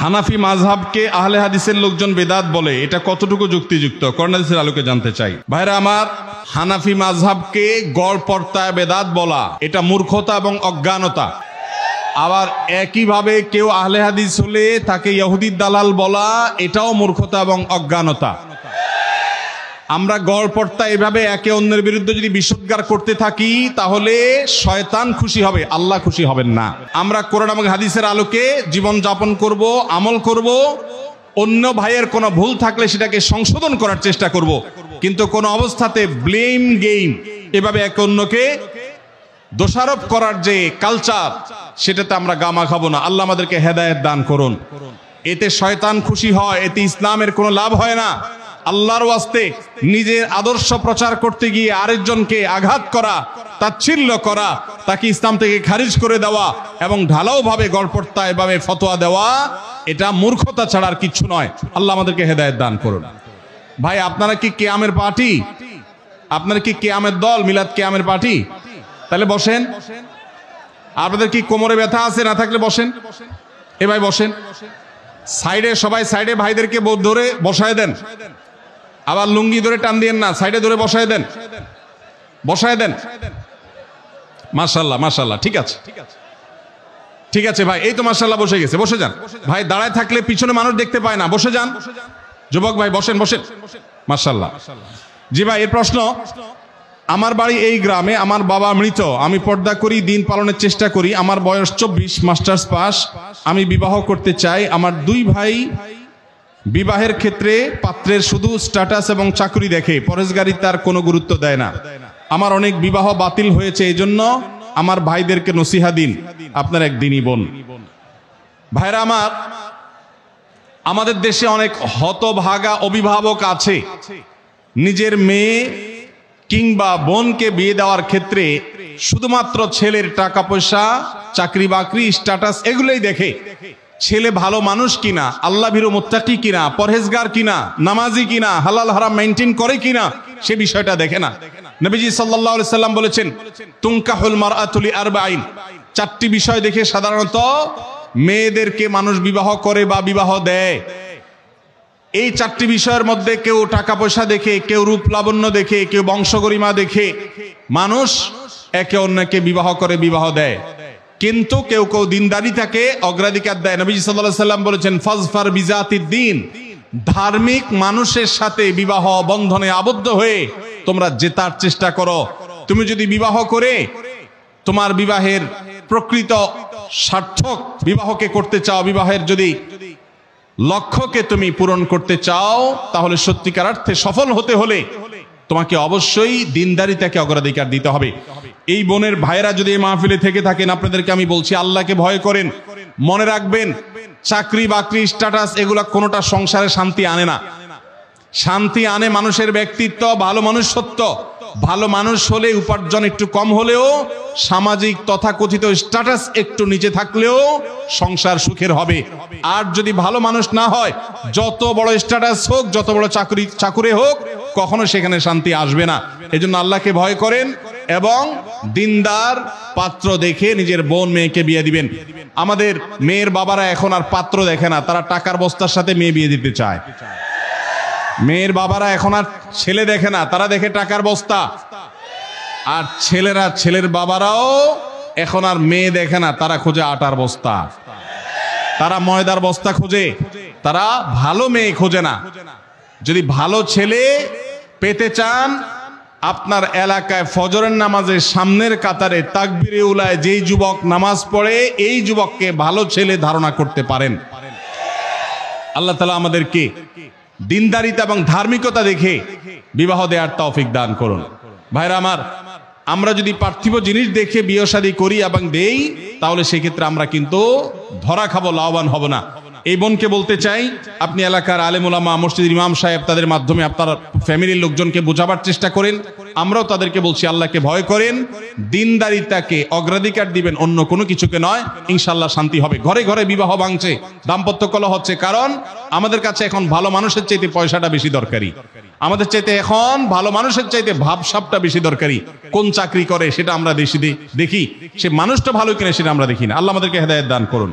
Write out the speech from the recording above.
হানাফি মাযহাবকে আহলে হাদিসের লোকজন বেদাত বলে, এটা কতটুকু যুক্তিযুক্ত? কোরআন হাদিসের আলোকে জানতে চাই। ভাইরা আমার, হানাফি মাযহাবকে গড়পড়তায় বেদাত বলা এটা মূর্খতা এবং অজ্ঞানতা। আবার একইভাবে কেউ আহলে হাদিস হলে তাকে ইহুদির দালাল বলা এটাও মূর্খতা এবং অজ্ঞানতা। আমরা গড়পড়তা এভাবে একে অন্যের বিরুদ্ধে যদি বিশুদ্ধার করতে থাকি তাহলে শয়তান খুশি হবে, আল্লাহ খুশি হবেন না। আমরা কোরআন এবং হাদিসের আলোকে জীবন যাপন করব, আমল করব, অন্য ভাইয়ের কোনো ভুল থাকলে সেটাকে সংশোধন করার চেষ্টা করব, কিন্তু কোনো অবস্থাতে ব্লেম গেম এভাবে একে অন্যকে দোষারোপ করার যে কালচার সেটাতে আমরা গামা খাবো না। আল্লাহ আমাদেরকে হেদায়েত দান করুন। এতে শয়তান খুশি হয়, এতে ইসলামের কোনো লাভ হয় না। আল্লাহর ওয়াস্তে নিজের আদর্শ প্রচার করতে গিয়ে আরেকজনকে আঘাত করা, তাচ্ছিল্য করা, তাকে ইসলাম থেকে খারিজ করে দেওয়া এবং ঢালাও ভাবে গড়পড়তা এভাবে ফতোয়া দেওয়া এটা মূর্খতা ছাড়া আর কিচ্ছু নয়। আল্লাহ আমাদেরকে হেদায়েত দান করুন। ভাই, আপনারা কি কিয়ামের পার্টি? আপনারা কি কিয়ামের দল, মিলাদ কিয়ামের পার্টি? তাহলে বসেন। আপনাদের কি কোমরে ব্যথা আছে? না থাকলে বসেন। এ ভাই বসেন। সাইডে সবাই সাইডে ভাইদেরকে ধরে বসায় দেন। আবার লুঙ্গি ধরে টান দিয়েন না, সাইডে ধরে বসায় দেন, বসায় দেন। মাশাআল্লাহ মাশাআল্লাহ, ঠিক আছে ঠিক আছে ভাই, এই তো মাশাআল্লাহ বসে গেছে। বসে যান ভাই, দাঁড়ায় থাকলে পিছনে মানুষ দেখতে পায় না, বসে যান। যুবক ভাই বসেন বসেন, মাশাআল্লাহ। জি ভাই, এর প্রশ্ন, আমার বাড়ি এই গ্রামে, আমার বাবা মৃত, আমি পর্দা করি, দিন পালনের চেষ্টা করি, আমার বয়স 24, মাস্টার্স পাস, আমি বিবাহ করতে চাই। আমার দুই ভাই বিবাহের ক্ষেত্রে পাত্রের শুধু স্ট্যাটাস এবং চাকরি দেখে, পরেশগারি তার কোনো গুরুত্ব দেয় না। আমার অনেক বিবাহ বাতিল হয়েছে, এই জন্য আমার ভাইদেরকে নসিহা দিন। আপনার একদিনই বোন। ভাইরা আমার, আমাদের দেশে অনেক হতভাগা অভিভাবক আছে, নিজের মেয়ে কিংবা বোনকে বিয়ে দেওয়ার ক্ষেত্রে শুধুমাত্র ছেলের টাকা পয়সা, চাকরি বাকরি, স্ট্যাটাস এগুলোই দেখে। ছেলে ভালো মানুষ কিনা, আল্লাহ ভীরু মুত্তাকি কিনা, পরহেজগার কিনা, নামাজি কিনা, হালাল হারাম মেইনটেইন করে কিনা, সে বিষয়টা দেখে না। নবীজি সাল্লাল্লাহু আলাইহি সাল্লাম বলেছেন, তুনকাহুল মারআতু লিআরবাঈন, 4টি বিষয় দেখে সাধারণত মেয়েদেরকে মানুষ বিবাহ করে বা বিবাহ দেয়। এই 4টি বিষয়ের মধ্যে কেউ টাকা পয়সা দেখে, কেউ রূপ লাবণ্য দেখে, কেউ বংশগরিমা দেখে মানুষ একে অন্যকে বিবাহ করে, বিবাহ দেয়। কিন্তু কেউ কেউ দিনদারিতাকে অগ্রাধিকার দেয়। নবী সাল্লাল্লাহু আলাইহি সাল্লাম বলেছেন, ফাজফার বিজাতিদ দ্বীন, ধার্মিক মানুষের সাথে বিবাহ বন্ধনে আবদ্ধ হয়ে তোমরা জেতার চেষ্টা করো। তুমি যদি বিবাহ করে তোমার বিবাহের প্রকৃত সার্থক বিবাহকে করতে চাও, বিবাহের যদি লক্ষ্যকে তুমি পূরণ করতে চাও, তাহলে সত্যিকার অর্থে সফল হতে হলে তোমাকে অবশ্যই দিনদারিতাকে অগ্রাধিকার দিতে হবে। এই বোনের ভাইরা যদি এই মাহফিলে থেকে থাকেন, আপনাদেরকে আমি বলছি, আল্লাহকে ভয় করেন। মনে রাখবেন, চাকরি বাকরি, স্ট্যাটাস এগুলা কোনোটা সংসারে শান্তি আনে না। শান্তি আনে মানুষের ব্যক্তিত্ব, ভালো মানুষত্ব। ভালো মানুষ হলে উপার্জন একটু কম হলেও, সামাজিক তথাকথিত স্ট্যাটাস একটু নিচে থাকলেও সংসার সুখের হবে। আর যদি ভালো মানুষ না হয়, যত বড় স্ট্যাটাস হোক, যত বড় চাকুরে হোক, কখনো সেখানে শান্তি আসবে না। এজন্য আল্লাহকে ভয় করেন এবং দিনদার পাত্র দেখে নিজের বোন মেয়েকে বিয়ে দিবেন। আমাদের মেয়ের বাবারা এখন আর পাত্র দেখে না, তারা টাকার বস্তার সাথে মেয়ে বিয়ে দিতে চায়। মেয়ের বাবারা এখন আর ছেলে দেখে না, তারা দেখে টাকার বস্তা। আর ছেলেরা, ছেলের বাবারাও এখন আর মেয়ে দেখে না, তারা খোঁজে আটার বস্তা, তারা ময়দার বস্তা খোঁজে, তারা ভালো মেয়ে খোঁজে না। যদি ভালো ছেলে পেতে চান, আপনার এলাকায় ফজরের নামাজের সামনের কাতারে তাকবীরে উলায় যেই যুবক নামাজ পড়ে, এই যুবককে ভালো ছেলে ধারণা করতে পারেন। আল্লাহ তাআলা আমাদেরকে দিনদারিতা এবং ধার্মিকতা দেখে বিবাহ দেওয়ার তৌফিক দান করুন। ভাইরা আমার, আমরা যদি পার্থিব জিনিস দেখে বিয়ে শাদী করি এবং দেই, তাহলে সেক্ষেত্রে আমরা কিন্তু ধরা খাবো, লাভবান হব না। এই বোনকে বলতে চাই, আপনি এলাকার আলেম ওলামা, মসজিদের ইমাম সাহেব, তাদের মাধ্যমে আপনার ফ্যামিলির লোকজনকে বোঝাবার চেষ্টা করেন। আমরাও তাদেরকে বলছি, আল্লাহকে ভয় করেন, দিনদারিতাকে অগ্রাধিকার দিবেন, অন্য কোনো কিছুকে নয়। ইনশাআল্লাহ শান্তি হবে। ঘরে ঘরে বিবাহ ভাঙছে, দাম্পত্য কলহ হচ্ছে, কারণ আমাদের কাছে এখন ভালো মানুষের চাইতে পয়সাটা বেশি দরকারি। আমাদের চাইতে এখন ভালো মানুষের চাইতে ভাবসাবটা বেশি দরকারি। কোন চাকরি করে সেটা আমরা বেশি দেখি, সে মানুষটা ভালো কিনা সেটা আমরা দেখি না। আল্লাহ আমাদেরকে হেদায়েত দান করুন।